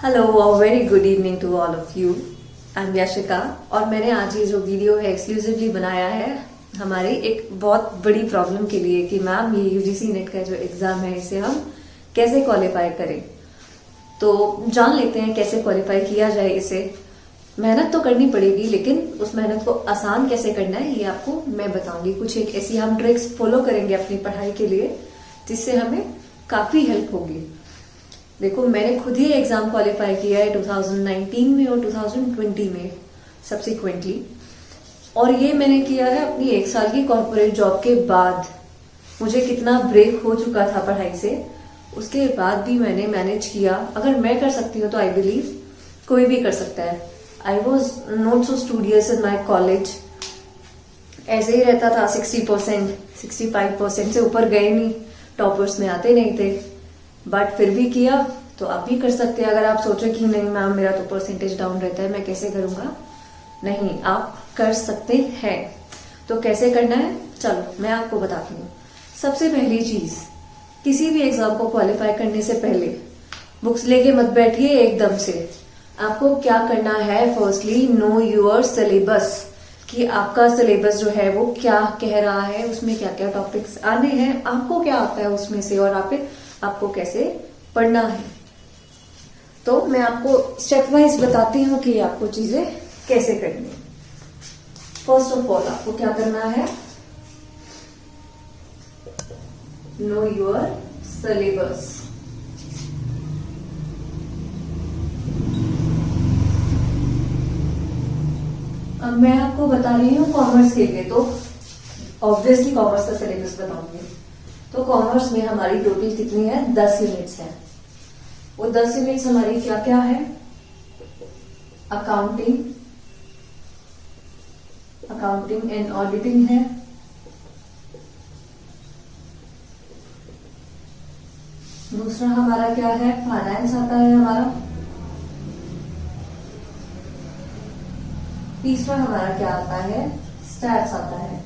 Hello और very good evening to all of you. I am Yashika और मैंने आज ये जो वीडियो है एक्सक्लूसिवली बनाया है हमारी एक बहुत बड़ी प्रॉब्लम के लिए कि मैम ये यूजीसी नेट का जो एग्जाम है इसे हम कैसे क्वालिफाई करें। तो जान लेते हैं कैसे क्वालिफाई किया जाए इसे। मेहनत तो करनी पड़ेगी लेकिन उस मेहनत को आसान कैसे करना है ये आपको मैं बताऊंगी। कुछ एक ऐसी हम ट्रिक्स फॉलो करेंगे अपनी पढ़ाई के लिए जिससे हमें काफी हेल्प होगी। देखो मैंने खुद ही एग्जाम क्वालिफाई किया है 2019 में और 2020 में सब्सिक्वेंटली, और ये मैंने किया है अपनी 1 साल की कॉर्पोरेट जॉब के बाद। मुझे कितना ब्रेक हो चुका था पढ़ाई से, उसके बाद भी मैंने मैनेज किया। अगर मैं कर सकती हूँ तो आई बिलीव कोई भी कर सकता है। I was not so studious in my college, ऐसे ही रहता था 60% 65% से ऊपर गए नहीं, टॉपर्स में आते नहीं थे, बट फिर भी किया। तो आप भी कर सकते हैं। अगर आप सोचो कि नहीं मैम मेरा तो परसेंटेज डाउन रहता है मैं कैसे करूंगा, नहीं आप कर सकते हैं। तो कैसे करना है चलो मैं आपको बताती हूँ। सबसे पहली चीज, किसी भी एग्जाम को क्वालिफाई करने से पहले बुक्स लेके मत बैठिए एकदम से। आपको क्या करना है, फर्स्टली नो योर सिलेबस, कि आपका सिलेबस जो है वो क्या कह रहा है, उसमें क्या क्या टॉपिक्स आने हैं, आपको क्या आता है उसमें से, और आपको कैसे पढ़ना है। तो मैं आपको स्टेप वाइज बताती हूँ कि आपको चीजें कैसे करनी है। फर्स्ट ऑफ ऑल आपको क्या करना है, नो योर सिलेबस। अब मैं आपको बता रही हूँ कॉमर्स के लिए, तो ऑब्वियसली कॉमर्स का सिलेबस बताऊंगी। तो कॉमर्स में हमारी टोटल कितनी है, 10 यूनिट्स है। वो 10 यूनिट्स हमारी क्या क्या है, अकाउंटिंग एंड ऑडिटिंग है, दूसरा हमारा क्या है, फाइनेंस आता है हमारा, तीसरा हमारा क्या आता है, स्टैट्स आता है,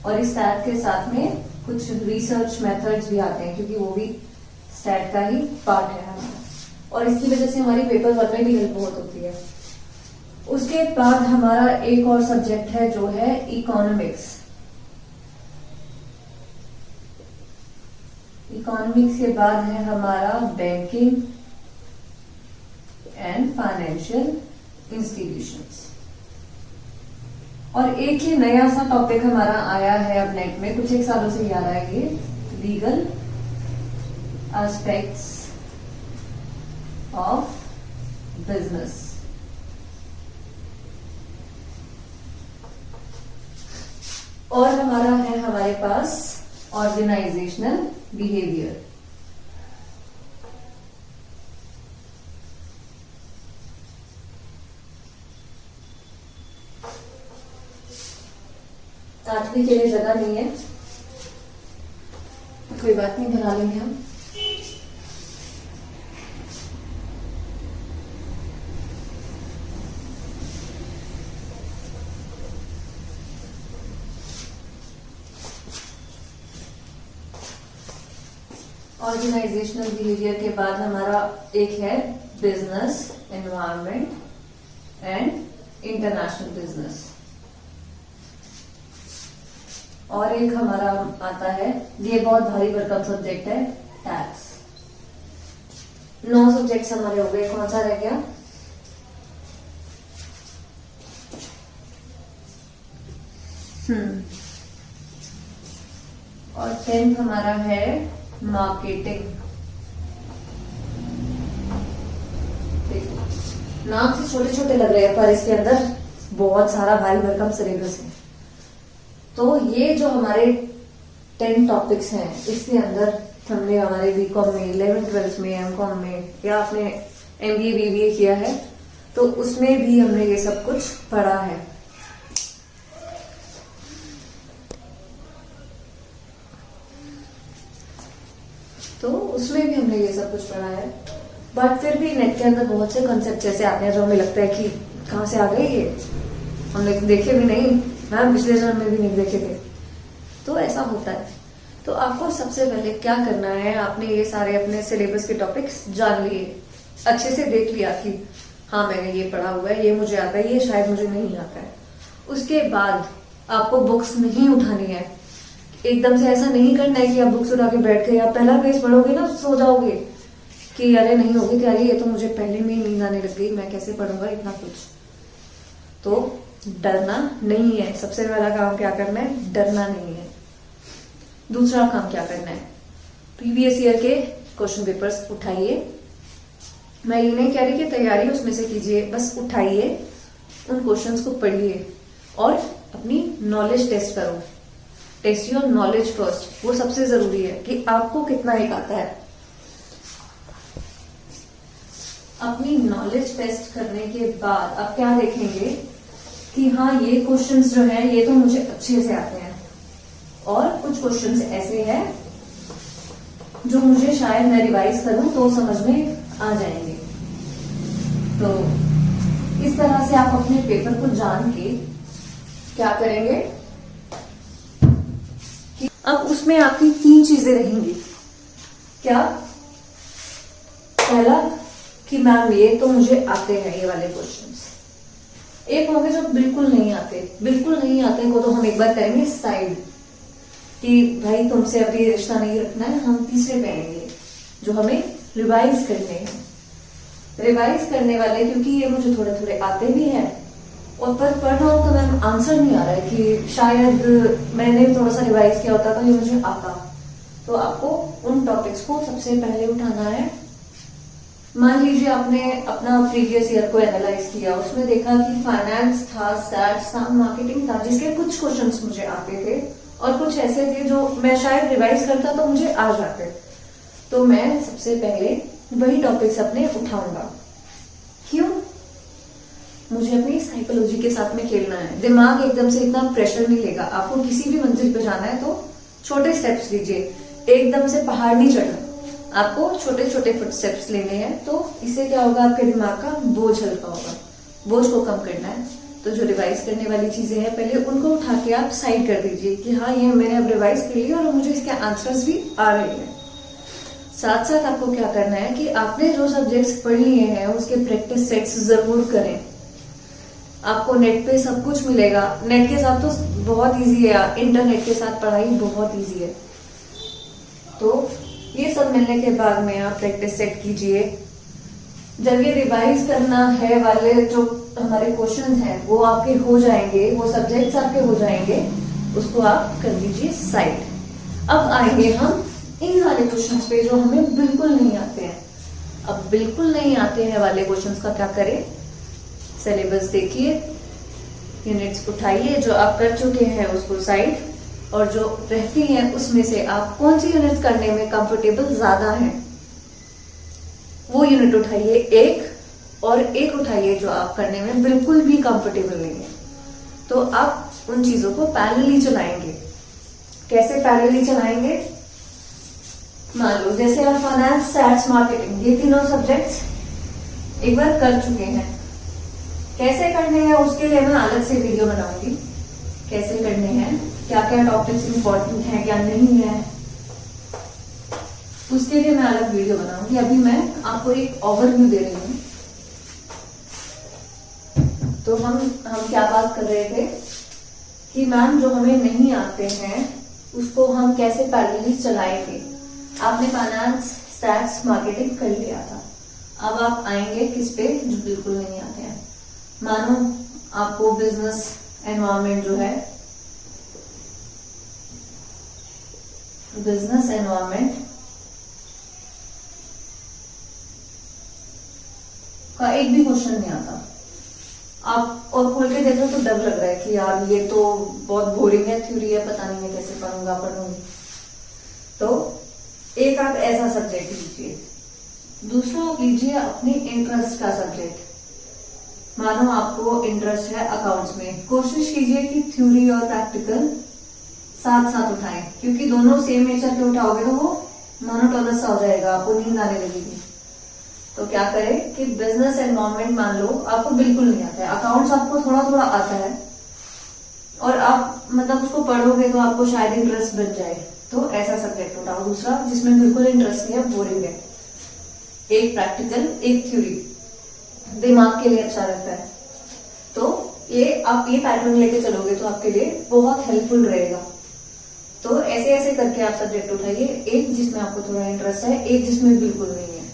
और इस स्टैट के साथ में कुछ रिसर्च मेथड्स भी आते हैं क्योंकि वो भी स्टैट का ही पार्ट है हमारा, और इसकी वजह से हमारी पेपर वर्क में भी हेल्प बहुत होती है। उसके बाद हमारा एक और सब्जेक्ट है जो है इकोनॉमिक्स। इकोनॉमिक्स के बाद है हमारा बैंकिंग एंड फाइनेंशियल इंस्टीट्यूशंस, और एक ही नया सा टॉपिक हमारा आया है अब नेट में, कुछ एक सालों से याद आया, ये लीगल एस्पेक्ट्स ऑफ बिजनेस। और हमारा है हमारे पास ऑर्गेनाइजेशनल बिहेवियर। आठवीं के लिए जगह नहीं है, कोई बात नहीं, बना लेंगे हम। ऑर्गेनाइजेशनल बिहेवियर के बाद हमारा एक है business environment and international business, और एक हमारा आता है, ये बहुत भारी भरकम सब्जेक्ट है, टैक्स। 9 सब्जेक्ट्स हमारे हो गए, कौन सा रह गया, और 10th हमारा है मार्केटिंग। नाम से छोटे छोटे लग रहे हैं पर इसके अंदर बहुत सारा भारी भरकम सिलेबस है। तो ये जो हमारे 10 टॉपिक्स हैं इसके अंदर हमने हमारे बीकॉम में, 11th 12th में, एमकॉम में, या आपने एमबीए बीबीए किया है तो उसमें भी हमने ये सब कुछ पढ़ा है। तो उसमें भी हमने ये सब कुछ पढ़ा है, बट फिर भी नेट के अंदर बहुत से कॉन्सेप्ट ऐसे आते हैं जो हमें लगता है कि कहाँ से आ गए ये, हमने देखे भी नहीं, मैम पिछले जन्म में भी नहीं देखे थे। तो ऐसा होता है। तो आपको सबसे पहले क्या करना है, आपने ये सारे अपने सिलेबस के टॉपिक्स जान लिए, अच्छे से देख लिया कि हाँ मैंने ये पढ़ा हुआ है, ये मुझे आता है, ये शायद मुझे नहीं आता है, उसके बाद आपको बुक्स नहीं उठानी है। एकदम से ऐसा नहीं करना है कि आप बुक्स उठा के बैठ गए, आप पहला पेज पढ़ोगे ना सो जाओगे कि अरे नहीं होगी तैयारी, ये तो मुझे पहले में ही नींद आने लग गई, मैं कैसे पढ़ूंगा इतना कुछ। तो डरना नहीं है, सबसे पहला काम क्या करना है, डरना नहीं है। दूसरा काम क्या करना है, प्रीवियस ईयर के क्वेश्चन पेपर्स उठाइए। मैं ये नहीं कह रही कि तैयारी उसमें से कीजिए, बस उठाइए, उन क्वेश्चंस को पढ़िए और अपनी नॉलेज टेस्ट करो। टेस्ट योर नॉलेज फर्स्ट, वो सबसे जरूरी है कि आपको कितना एक आता है। अपनी नॉलेज टेस्ट करने के बाद आप क्या देखेंगे कि हाँ ये क्वेश्चंस जो है ये तो मुझे अच्छे से आते हैं, और कुछ क्वेश्चंस ऐसे हैं जो मुझे शायद मैं रिवाइज करूं तो समझ में आ जाएंगे। तो इस तरह से आप अपने पेपर को जान के क्या करेंगे कि अब उसमें आपकी 3 चीजें रहेंगी। क्या? पहला कि मैम ये तो मुझे आते हैं ये वाले क्वेश्चंस। एक होंगे जो बिल्कुल नहीं आते, बिल्कुल नहीं आते को तो हम एक बार करेंगे साइड कि भाई तुमसे अभी रिश्ता नहीं रखना है, हम तीसरे पे आएंगे जो हमें रिवाइज करने हैं। रिवाइज करने वाले क्योंकि ये मुझे थोड़े थोड़े आते भी हैं और पर पढ़ रहा हूं तो मैम आंसर नहीं आ रहा है कि शायद मैंने थोड़ा सा रिवाइज किया होता तो ये मुझे आता। तो आपको उन टॉपिक्स को सबसे पहले उठाना है। मान लीजिए आपने अपना प्रीवियस ईयर को एनालाइज किया, उसमें देखा कि फाइनेंस था, स्टैट्स था, मार्केटिंग था, जिसके कुछ क्वेश्चंस मुझे आते थे और कुछ ऐसे थे जो मैं शायद रिवाइज करता तो मुझे आ जाते। तो मैं सबसे पहले वही टॉपिक्स अपने उठाऊंगा। क्यों? मुझे अपनी साइकोलॉजी के साथ में खेलना है। दिमाग एकदम से इतना प्रेशर नहीं लेगा। आपको किसी भी मंजिल पे जाना है तो छोटे स्टेप्स लीजिए, एकदम से पहाड़ नहीं चढ़ना, आपको छोटे छोटे फुट स्टेप्स लेने हैं। तो इससे क्या होगा, आपके दिमाग का बोझ हल्का होगा। बोझ को कम करना है तो जो रिवाइज करने वाली चीजें हैं पहले उनको उठा के आप साइड कर दीजिए कि हाँ ये मैंने अब रिवाइज कर लिया और मुझे इसके आंसर्स भी आ रहे हैं। साथ साथ आपको क्या करना है कि आपने जो सब्जेक्ट्स पढ़ लिए हैं उसके प्रैक्टिस सेट्स जरूर करें। आपको नेट पे सब कुछ मिलेगा, नेट के साथ तो बहुत इजी है, इंटरनेट के साथ पढ़ाई बहुत इजी है। तो ये सब मिलने के बाद में आप प्रैक्टिस सेट कीजिए। जब ये रिवाइज करना है वाले जो हमारे क्वेश्चंस हैं वो आपके हो जाएंगे, वो सब्जेक्ट्स आपके हो जाएंगे, उसको आप कर दीजिए साइड। अब आएंगे हम इन वाले क्वेश्चंस पे जो हमें बिल्कुल नहीं आते हैं। अब बिल्कुल नहीं आते हैं वाले क्वेश्चंस का क्या करें, सिलेबस देखिए, यूनिट्स उठाइए, जो आप कर चुके हैं उसको साइड, और जो रहती हैं उसमें से आप कौन सी यूनिट करने में कंफर्टेबल ज्यादा है वो यूनिट उठाइए एक, और एक उठाइए जो आप करने में बिल्कुल भी कंफर्टेबल नहीं है। तो आप उन चीजों को पैरेलली चलाएंगे। कैसे पैरेलली चलाएंगे? मान लो जैसे आप फाइनेंस, स्टैट्स, मार्केटिंग ये तीनों सब्जेक्ट्स एक बार कर चुके हैं। कैसे करने हैं उसके लिए मैं अलग से वीडियो बनाऊंगी, कैसे करने हैं, क्या क्या टॉपिक्स इंपॉर्टेंट हैं क्या नहीं है, उसके लिए मैं अलग वीडियो बनाऊंगी। अभी मैं आपको एक ओवरव्यू दे रही हूँ। तो हम क्या बात कर रहे थे कि मैम जो हमें नहीं आते हैं उसको हम कैसे पैरेलली चलाएंगे। आपने फाइनेंस, स्टैट्स, मार्केटिंग कर लिया था, अब आप आएंगे किस पे, जो बिल्कुल नहीं आते हैं। मानो आपको बिजनेस एनवायरनमेंट जो है, बिजनेस एनवायरनमेंट का एक भी क्वेश्चन नहीं आता, आप और खोल के देखो तो डर लग रहा है कि यार ये तो बहुत बोरिंग है, थ्योरी है, पता नहीं मैं कैसे पढ़ूंगी। तो एक आप ऐसा सब्जेक्ट लीजिए। दूसरा आप लीजिए अपने इंटरेस्ट का सब्जेक्ट। मानो आपको इंटरेस्ट है अकाउंट्स में, कोशिश कीजिए कि थ्योरी और प्रैक्टिकल साथ साथ उठाएं, क्योंकि दोनों सेम नेचर के उठाओगे तो वो मोनोटोनस सा हो जाएगा, आपको नींद आने लगेगी। तो क्या करें कि बिजनेस एनवायरनमेंट मान लो आपको बिल्कुल नहीं आता है, अकाउंट्स आपको थोड़ा थोड़ा आता है और आप मतलब उसको पढ़ोगे तो आपको शायद इंटरेस्ट बन जाए, तो ऐसा सब्जेक्ट उठाओ। दूसरा जिसमें बिल्कुल इंटरेस्ट नहीं है, बोरिंग है, एक प्रैक्टिकल, एक थ्योरी, दिमाग के लिए अच्छा रहता है। तो ये आप ये पैटर्न लेके चलोगे तो आपके लिए बहुत हेल्पफुल रहेगा। तो ऐसे ऐसे करके आप सब्जेक्ट उठाइए, एक जिसमें आपको थोड़ा इंटरेस्ट है, एक जिसमें बिल्कुल नहीं है।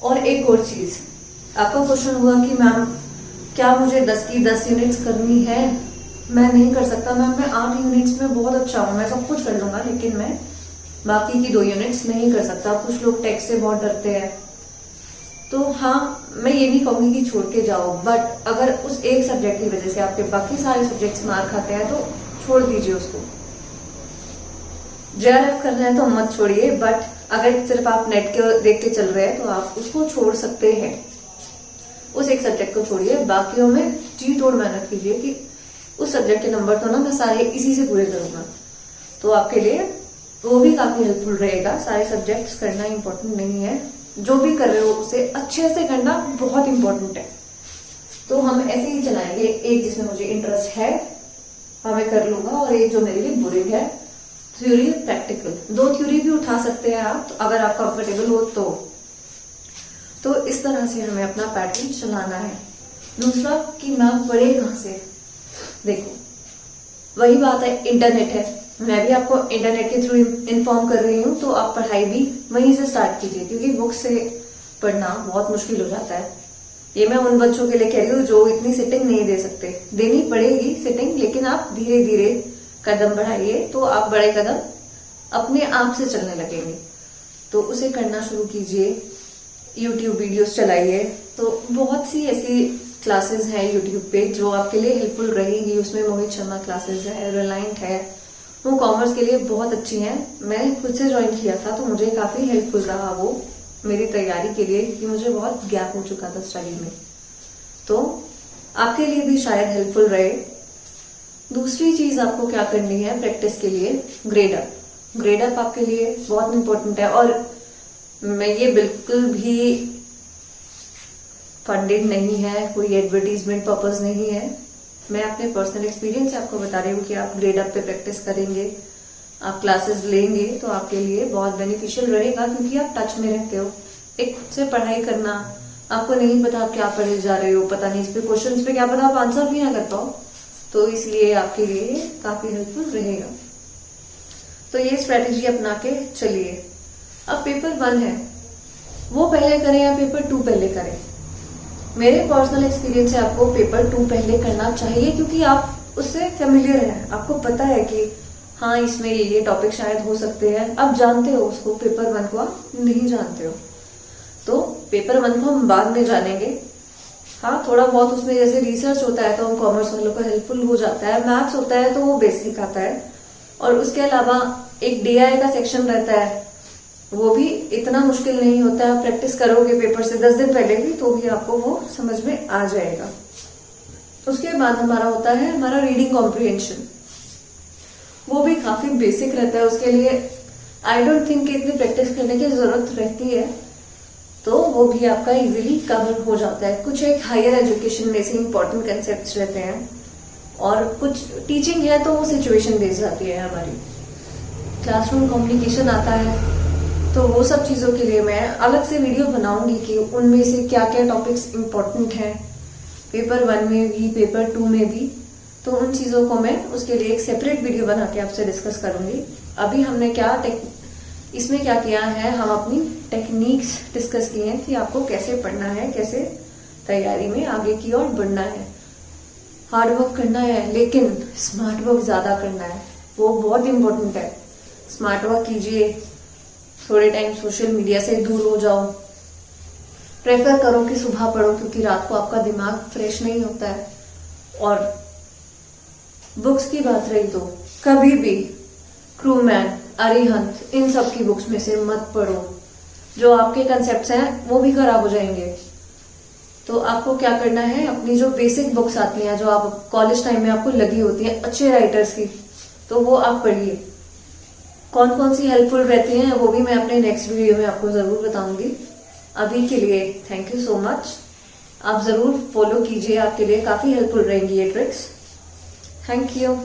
और एक और चीज, आपका क्वेश्चन हुआ कि मैम क्या मुझे 10 की 10 यूनिट्स करनी है? मैं नहीं कर सकता मैम, मैं 8 यूनिट्स में बहुत अच्छा हूँ, मैं सब कुछ कर लूंगा, लेकिन मैं बाकी की 2 यूनिट्स नहीं कर सकता। कुछ लोग टेक्स्ट से बहुत डरते हैं। तो हाँ, मैं ये नहीं कहूंगी कि छोड़ के जाओ, बट अगर उस एक सब्जेक्ट की वजह से आपके बाकी सारे सब्जेक्ट्स मार खाते हैं तो छोड़ दीजिए उसको। जेआरएफ करना है तो मत छोड़िए, बट अगर सिर्फ आप नेट के देख के चल रहे हैं तो आप उसको छोड़ सकते हैं। उस एक सब्जेक्ट को छोड़िए, बाकियों में जी तोड़ मेहनत कीजिए कि उस सब्जेक्ट के नंबर तो ना मैं सारे इसी से पूरे करूंगा। तो आपके लिए वो भी काफी हेल्पफुल रहेगा। सारे सब्जेक्ट्स करना इंपॉर्टेंट नहीं है, जो भी कर रहे हो उसे अच्छे से करना बहुत इंपॉर्टेंट है। तो हम ऐसे ही चलाएंगे, एक जिसमें मुझे इंटरेस्ट है मैं कर लूंगा, और एक जो मेरे लिए बोरिंग है, थ्योरी प्रैक्टिकल। 2 थ्योरी भी उठा सकते हैं आप, अगर आप कंफर्टेबल हो तो इस तरह से हमें अपना पैटर्न चलाना है। दूसरा कि मैम पढ़े कहां से? देखो, वही बात है, इंटरनेट है, मैं भी आपको इंटरनेट के थ्रू इन्फॉर्म कर रही हूँ, तो आप पढ़ाई भी वहीं से स्टार्ट कीजिए, क्योंकि बुक से पढ़ना बहुत मुश्किल हो जाता है। ये मैं उन बच्चों के लिए कह रही हूँ जो इतनी सिटिंग नहीं दे सकते। देनी पड़ेगी सिटिंग, लेकिन आप धीरे धीरे कदम बढ़ाइए तो आप बड़े कदम अपने आप से चलने लगेंगे। तो उसे करना शुरू कीजिए। यूट्यूब वीडियोस चलाइए। तो बहुत सी ऐसी क्लासेस हैं यूट्यूब पे जो आपके लिए हेल्पफुल रहेंगी। उसमें मोहित शर्मा क्लासेस है, रिलायंट है, वो कॉमर्स के लिए बहुत अच्छी हैं। मैं खुद से ज्वाइन किया था तो मुझे काफी हेल्पफुल रहा वो मेरी तैयारी के लिए, क्योंकि मुझे बहुत गैप हो चुका था स्टडी में। तो आपके लिए भी शायद हेल्पफुल रहे। दूसरी चीज आपको क्या करनी है प्रैक्टिस के लिए, ग्रेड अप। ग्रेड अप आपके लिए बहुत इंपॉर्टेंट है, और मैं ये बिल्कुल भी फंडेड नहीं है, कोई एडवर्टीजमेंट पर्पस नहीं है। मैं अपने पर्सनल एक्सपीरियंस से आपको बता रही हूँ कि आप ग्रेड अप पे प्रैक्टिस करेंगे, आप क्लासेस लेंगे तो आपके लिए बहुत बेनिफिशियल रहेगा, क्योंकि आप टच में रहते हो। एक खुद से पढ़ाई करना, आपको नहीं पता आप क्या पढ़े जा रहे हो, पता नहीं इस पे क्वेश्चंस पे क्या पता आप आंसर भी ना कर पाओ, तो इसलिए आपके लिए काफी हेल्पफुल रहेगा। तो ये स्ट्रेटेजी अपना के चलिए। अब पेपर 1 है, वो पहले करें या पेपर 2 पहले करें? मेरे पर्सनल एक्सपीरियंस से आपको पेपर 2 पहले करना चाहिए, क्योंकि आप उससे फेमिलियर हैं, आपको पता है कि हाँ इसमें ये टॉपिक शायद हो सकते हैं, आप जानते हो उसको। पेपर 1 को आप नहीं जानते हो, तो पेपर 1 को हम बाद में जानेंगे। हाँ, थोड़ा बहुत उसमें जैसे रिसर्च होता है तो हम कॉमर्स वालों को हेल्पफुल हो जाता है, मैथ्स होता है तो वो बेसिक आता है, और उसके अलावा एक डीआई का सेक्शन रहता है, वो भी इतना मुश्किल नहीं होता। आप प्रैक्टिस करोगे पेपर से 10 दिन पहले भी तो भी आपको वो समझ में आ जाएगा। उसके बाद हमारा होता है हमारा रीडिंग कॉम्प्रिहेंशन, वो भी काफी बेसिक रहता है। उसके लिए आई डोंट थिंक इतनी प्रैक्टिस करने की जरूरत रहती है, तो वो भी आपका इजीली कवर हो जाता है। कुछ एक हायर एजुकेशन में से इंपॉर्टेंट कंसेप्ट रहते हैं, और कुछ टीचिंग है तो वो सिचुएशन बेस्ड आती है हमारी। क्लासरूम कम्युनिकेशन आता है, तो वो सब चीजों के लिए मैं अलग से वीडियो बनाऊंगी कि उनमें से क्या क्या टॉपिक्स इंपॉर्टेंट हैं, पेपर 1 में भी पेपर 2 में भी। तो उन चीजों को मैं उसके लिए एक सेपरेट वीडियो बना के आपसे डिस्कस करूंगी। अभी हमने इसमें क्या किया है, हम अपनी टेक्निक्स डिस्कस की हैं कि आपको कैसे पढ़ना है, कैसे तैयारी में आगे की ओर बढ़ना है। हार्ड वर्क करना है, लेकिन स्मार्ट वर्क ज्यादा करना है, वो बहुत इंपॉर्टेंट है। स्मार्ट वर्क कीजिए, थोड़े टाइम सोशल मीडिया से दूर हो जाओ, प्रेफर करो कि सुबह पढ़ो, क्योंकि रात को आपका दिमाग फ्रेश नहीं होता है। और बुक्स की बात रही तो कभी भी क्रूमैन, अरिहंत, इन सब की बुक्स में से मत पढ़ो, जो आपके कंसेप्ट्स हैं वो भी खराब हो जाएंगे। तो आपको क्या करना है, अपनी जो बेसिक बुक्स आती हैं, जो आप कॉलेज टाइम में आपको लगी होती हैं अच्छे राइटर्स की, तो वो आप पढ़िए। कौन कौन सी हेल्पफुल रहती हैं वो भी मैं अपने नेक्स्ट वीडियो में आपको जरूर बताऊंगी। अभी के लिए थैंक यू सो मच। आप जरूर फॉलो कीजिए, आपके लिए काफी हेल्पफुल रहेंगी ये ट्रिक्स। Thank you.